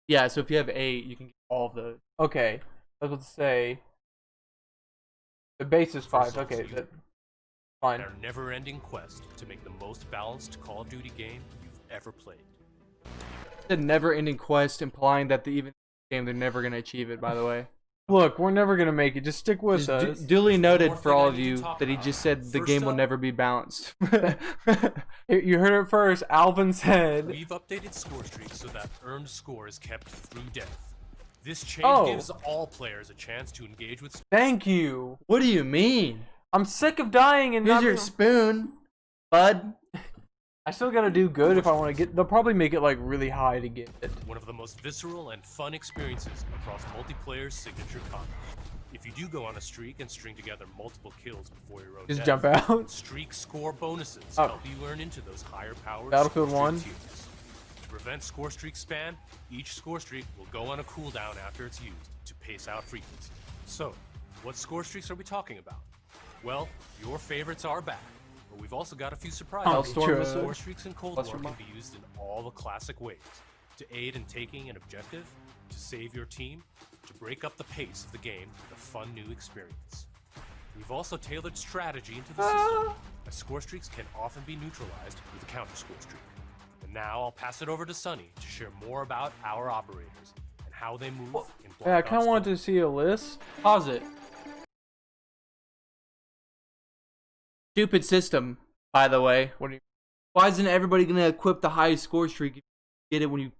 Yeah, so if you have 8, you can get all of those. Okay, I was about to say the base is 5. Okay, Fine. Their never-ending quest to make the most balanced Call of Duty game you've ever played. The never-ending quest, implying that even game they're never gonna achieve it. By the way, look, we're never gonna make it. Just stick with us. Duly noted for all of you that he just said the game will never be balanced. You heard it first. Alvin said. We've updated Scorestreaks so that earned score is kept through death. This change gives all players a chance to engage with. Thank you. What do you mean? I'm sick of dying and here's your spoon, bud. I still gotta do good if I want to get. They'll probably make it like really high to get it. One of the most visceral and fun experiences across multiplayer's signature combat. If you do go on a streak and string together multiple kills before your own Just death, jump out. Streak score bonuses help you earn into those higher powers. Battlefield 1. To prevent score streak spam, each score streak will go on a cooldown after it's used to pace out frequency. So, what score streaks are we talking about? Well, your favorites are back, but we've also got a few surprises. Score streaks in Cold War can be used in all the classic ways: to aid in taking an objective, to save your team, to break up the pace of the game with a fun new experience. We've also tailored strategy into the system, as score streaks can often be neutralized with a counter score streak. And now I'll pass it over to Sunny to share more about our operators and how they move in Black Yeah, I Ops kind of wanted to see a list. Pause it. Stupid system, by the way. What do you? Why isn't everybody gonna equip the highest score streak? You get it when you.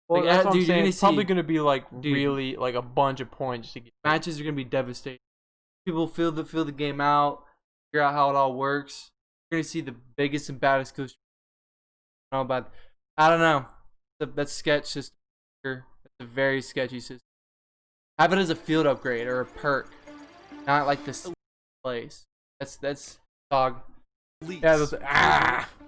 Well, like, that's what dude, I'm saying. It's probably see, gonna be like really like a bunch of points to get. Matches are gonna be devastating. People feel the game out, figure out how it all works. You're gonna see the biggest and baddest coach. I don't know. That's sketch system. That's a very sketchy system. Have it as a field upgrade or a perk, not like this place. That's dog. Yeah, those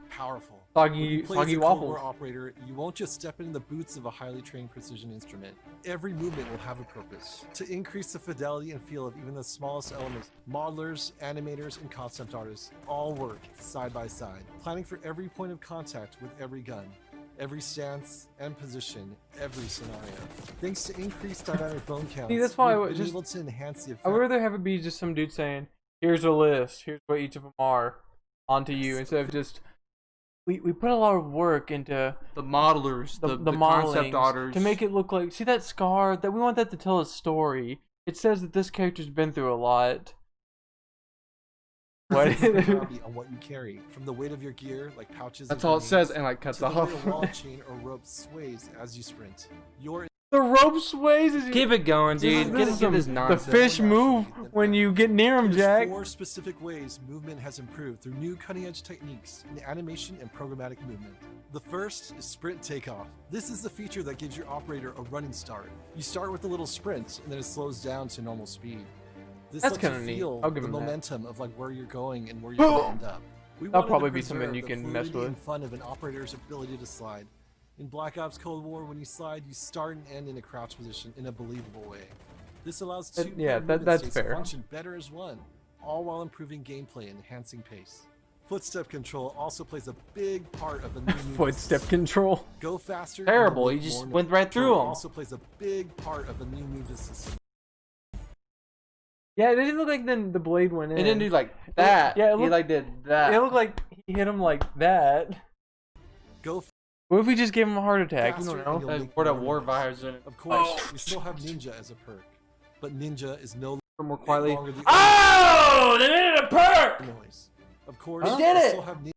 Powerful. Soggy waffles. Operator, you won't just step into the boots of a highly trained precision instrument. Every movement will have a purpose. To increase the fidelity and feel of even the smallest elements, modelers, animators, and concept artists all work side by side, planning for every point of contact with every gun, every stance and position, every scenario. Thanks to increased dynamic bone counts, See, that's why we've been able to enhance the effect. I would rather have it be just some dude saying, "Here's a list. Here's what each of them are," onto you, instead of just. We put a lot of work into the modelers, the concept artists to make it look like. See that scar? That we want that to tell a story. It says that this character's been through a lot. What? On what you carry, from the weight of your gear, like pouches. That's all it says, and like cuts to off. The way a wall chain or rope sways as you sprint. The rope sways. Keep it going, dude. Get this nonsense. The fish move when you get near him, Jack. 4 specific ways movement has improved through new cutting-edge techniques in animation and programmatic movement. The first is sprint takeoff. This is the feature that gives your operator a running start. You start with a little sprint, and then it slows down to normal speed. This That's kind of neat. Feel I'll give the him that. momentum of like where you're going and where you're going to end up. That'll probably be something you can mess with. And fun of an operator's ability to slide. In Black Ops Cold War, when you slide, you start and end in a crouch position in a believable way. This allows two that's states fair. to function better as one, all while improving gameplay and enhancing pace. Footstep control also plays a big part of the new Footstep control. Go faster. Terrible. You just went right through them. Also plays a big part of the new movement system. Yeah, it didn't look like the blade went in. It didn't do like that. Yeah, he like did that. It looked like he hit him like that. Go. What if we just gave him a heart attack? You don't know. What a war virus in it. Of course, you still have Ninja as a perk, but Ninja is no more quietly. longer the Oh, they made it a perk. Noise. Of course, they did it. Still have Ninja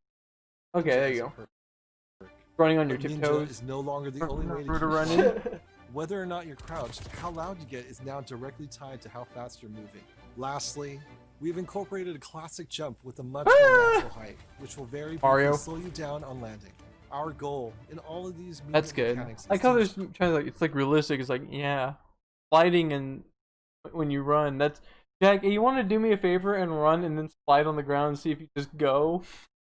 Okay, there you go. Running on your tiptoes. Ninja is no longer the only way to run in. Whether or not you're crouched, how loud you get is now directly tied to how fast you're moving. Lastly, we've incorporated a classic jump with a much more natural height, which will vary but slow you down on landing. Our goal in all of these That's good. Like how there's trying to like it's like realistic. It's like yeah, sliding and when you run. That's Jack. You want to do me a favor and run and then slide on the ground and see if you just go.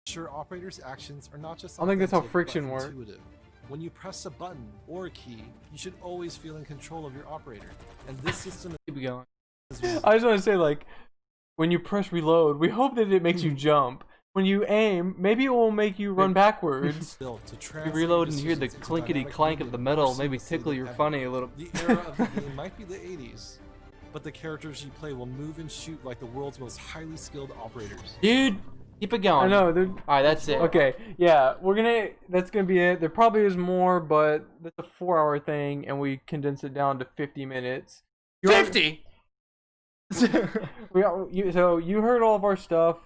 Sure, operators' actions are not just. I think that's how friction works. Intuitive. When you press a button or a key, you should always feel in control of your operator. And this system keep going. I just want to say like when you press reload, we hope that it makes you jump. When you aim, maybe it will make you run backwards. You reload and hear the clinkety clank of the metal, maybe tickle your funny a little. The era of the game might be the 80s, but the characters you play will move and shoot like the world's most highly skilled operators. Dude, keep it going. I know, dude. Alright, that's it. Okay, yeah, that's gonna be it. There probably is more, but that's a 4-hour thing, and we condense it down to 50 minutes. 50? So you heard all of our stuff.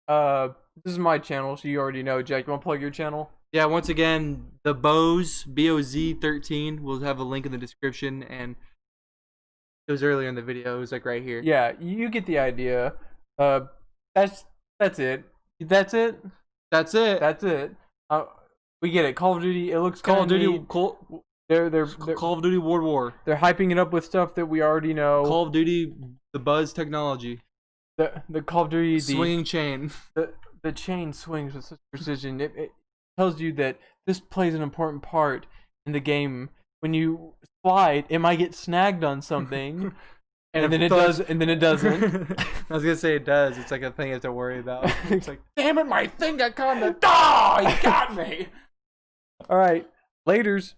This is my channel, so you already know. Jack, you want to plug your channel? Yeah, once again, the Boz, BOZ13, we'll have a link in the description, and it was earlier in the video. It was like right here. Yeah, you get the idea. That's it. That's it. That's it. That's it. We get it. Call of Duty. It looks Call of Duty. They're Call of Duty World War. They're hyping it up with stuff that we already know. Call of Duty, the Buzz technology. The Call of Duty swinging chain. The chain swings with such precision. It tells you that this plays an important part in the game. When you slide, it might get snagged on something, and then it does, and then it doesn't. I was gonna say it does. It's like a thing you have to worry about. It's like, damn it, my thing got caught in the. Oh, you got me. All right, laters.